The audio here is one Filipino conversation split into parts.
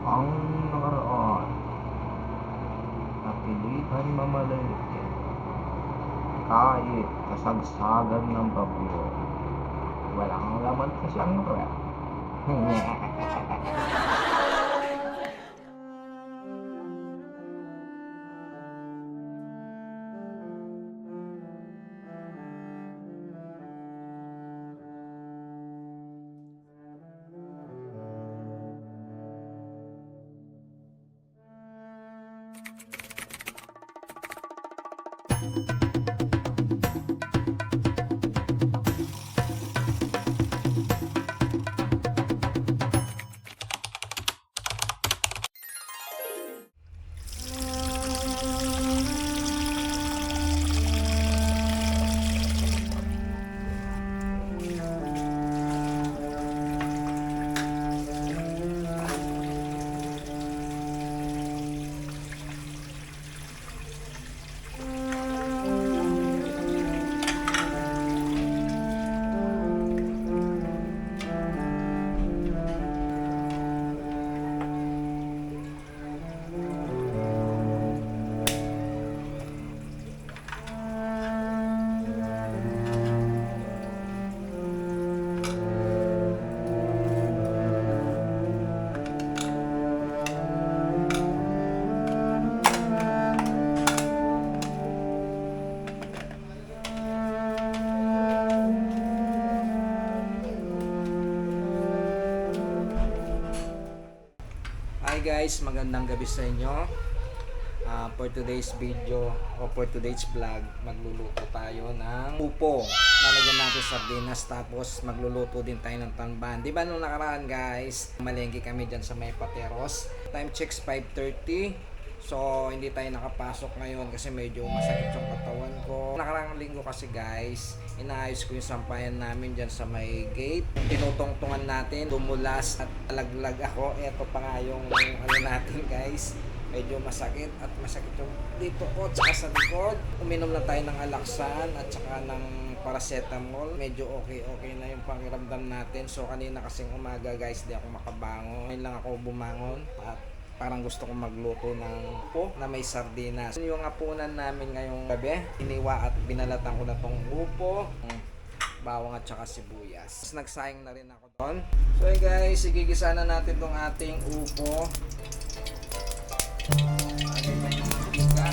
Ang nakaraan, napilitan mamalayan kahit kasagsagan ng bagyo. Walang laman kasi ang rep. Hi guys, magandang gabi sa inyo. For today's video o for today's vlog, magluluto tayo ng upo. Lalagyan natin sardinas tapos magluluto din tayo ng tanban. Di ba nung nakaraan guys, malengke kami dyan sa may Pateros. Time checks 5:30. So hindi tayo nakapasok ngayon kasi medyo masakit yung katawan ko. Nakaraang linggo kasi guys, inaayos ko yung sampayan namin dyan sa may gate. Tinutungtungan natin, dumulas at alaglag ako. Ito pa nga yung ano natin guys. Medyo masakit at masakit yung dito ko at sa likod. Uminom na tayo ng alaksan at saka ng paracetamol. Medyo okay na yung pakiramdam natin. So kanina kasing umaga guys, di ako makabangon. Ngayon lang ako bumangon at parang gusto kong magluto ng upo na may sardinas. Yung hapunan namin ngayong gabi, iniwa at binalatan ko na tong upo, bawang at saka sibuyas. Tapos nagsayang na rin ako doon. So hey guys, igigisa na natin tong ating upo. Lagay tayo ng mantika.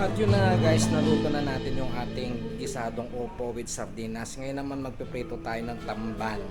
At yun na nga guys, naluto na natin yung ating gisadong upo with sardinas. Ngayon naman magpiprito tayo ng tamban.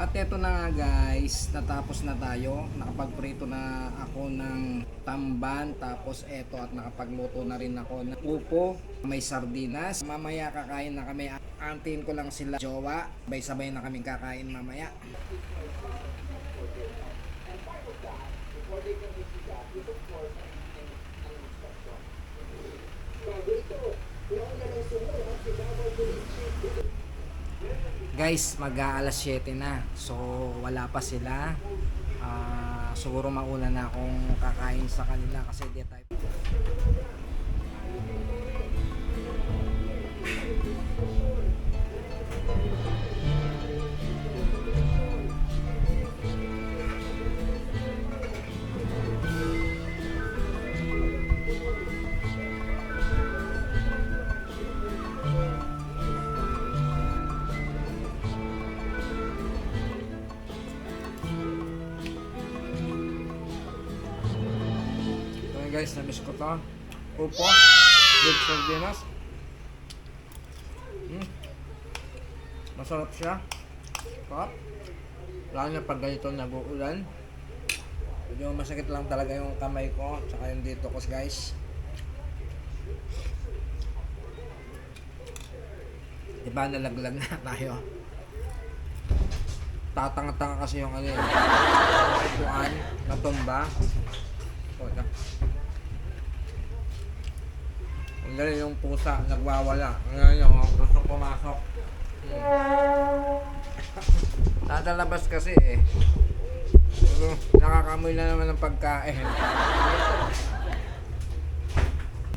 At eto na nga guys, natapos na tayo. Nakapagprito na ako ng tamban. Tapos eto at nakapagluto na rin ako ng upo. May sardinas. Mamaya kakain na kami. Antiin ko lang sila jowa. Sabay-sabay na kaming kakain mamaya. Guys, mag-aalas 7 na. So, wala pa sila. Siguro mauna na akong kakain sa kanila kasi di tayo. Guys, namiss ko to. Upo with sardinas. Masarap siya. Sarap. Lalo na pag ganito nag-uulan. Medyo masakit lang talaga yung kamay ko tsaka yung dito ko guys. Diba nalaglag na tayo. Tatanga-tanga kasi yung ano yun. Upuan, natumba. Ang galing yung pusa, nagwawala. Ngayon yung gusto pumasok. Tatalabas kasi eh. Pero nakakamoy na naman ng pagkain.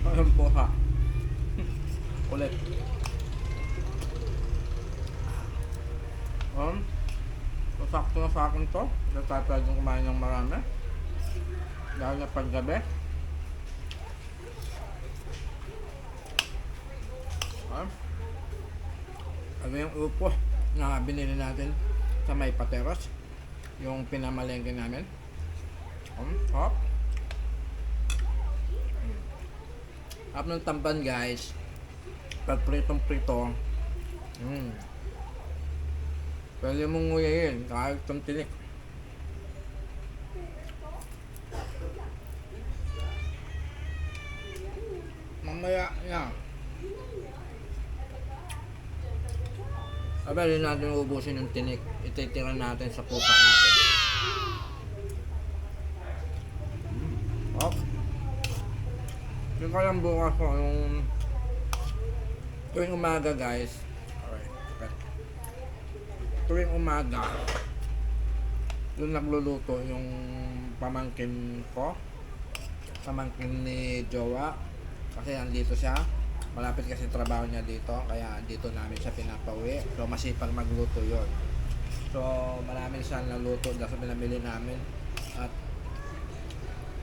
Ang pusa. Kulit. Sakto na sa akin to. Natatawag yung kumain ng marami. Dahil na paggabi. Ano yung upo na binili natin sa may Pateros, yung pinamalengke namin. Hop. Up ng tamban guys. Pag pritong-prito. Pwede mong nguyayin kahit itong tinik. Mamaya na. Abali natin ubusin yung tinik. Ititira natin sa pupa natin. Yung kayang bukas ko yung tuwing umaga guys. Tuwing umaga yung nagluluto yung pamangkin ko. Pamangkin ni Jowa. Kasi andito siya. Malapit kasi trabaho niya dito, kaya dito namin siya pinapauwi. So masipag magluto yon. So marami siyang naluto dahil sa pinamili namin. At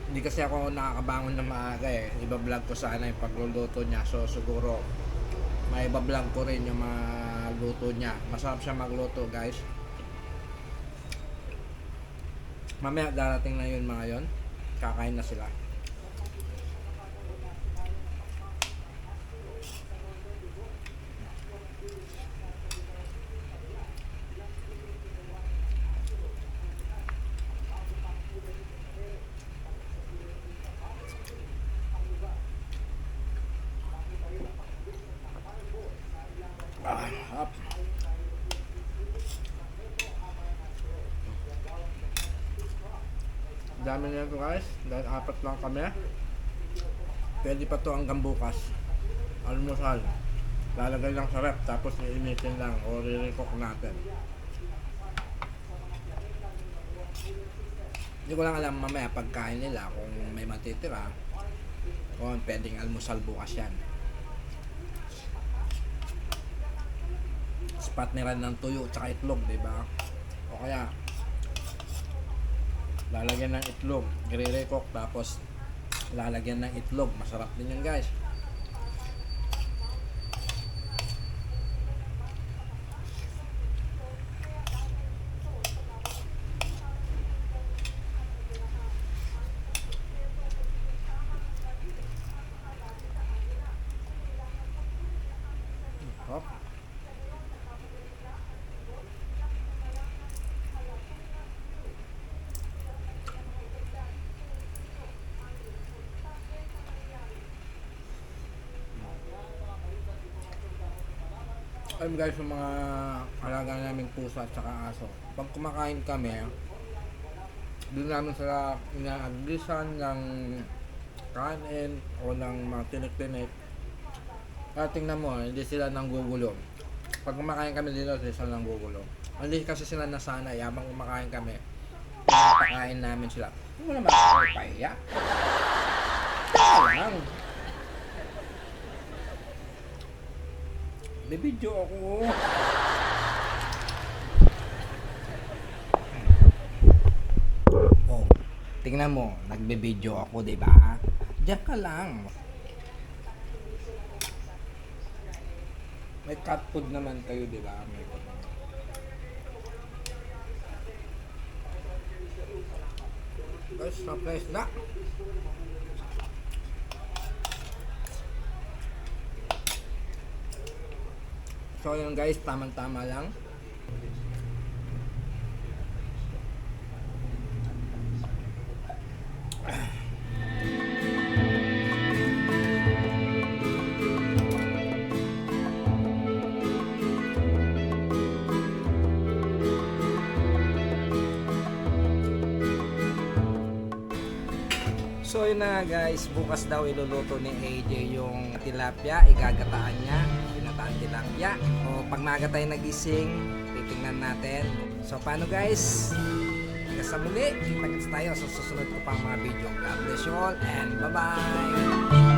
hindi kasi ako nakakabangon na maaga eh. Iba-vlog ko sana yung pagluluto niya. So siguro may iba-vlog ko rin yung mga luto niya. Masarap siya magluto guys. Mamaya darating na yun mga yon. Kakain na sila. Dami na ito guys, dahil 4 lang kami. Pwede pa to hanggang bukas. Almusal. Lalagay lang sa rep, tapos iinitin lang o re-recook natin. Hindi ko lang alam mamaya pagkain nila kung may matitira o pwedeng almusal bukas yan. Spot nila ng tuyo tsaka itlog, diba? O kaya lalagyan ng itlog, i-recook tapos lalagyan ng itlog. Masarap din yan guys. Hop. Ayun guys, yung mga alaga naming pusa at saka aso, pag kumakain kami, doon namin sila inaaglisan ng kanin o ng mga tinik-tinik. Kaya tingnan mo, hindi sila nanggugulo. Pag kumakain kami dito, sila nanggugulo. Hindi kasi sila nasanay, habang kumakain kami, pinapakain namin sila. Hindi mo naman ako pahiya. Kaya lang. Bibidyo ako. Oh, tingnan mo, nagbibidyo ako, 'di ba? Diyan ka lang. May cat food naman kayo, 'di ba? May guys, surprise na. So yun guys, tamang-tama lang. So yun na nga guys, bukas daw iluluto ni AJ yung tilapia, igagataan niya, ginataan tilapia. O pag maga tayo nagising, titingnan natin. So paano guys? Hanggang sa muli, kita-kits tayo sa susunod ko pang mga video. God bless you all and bye-bye!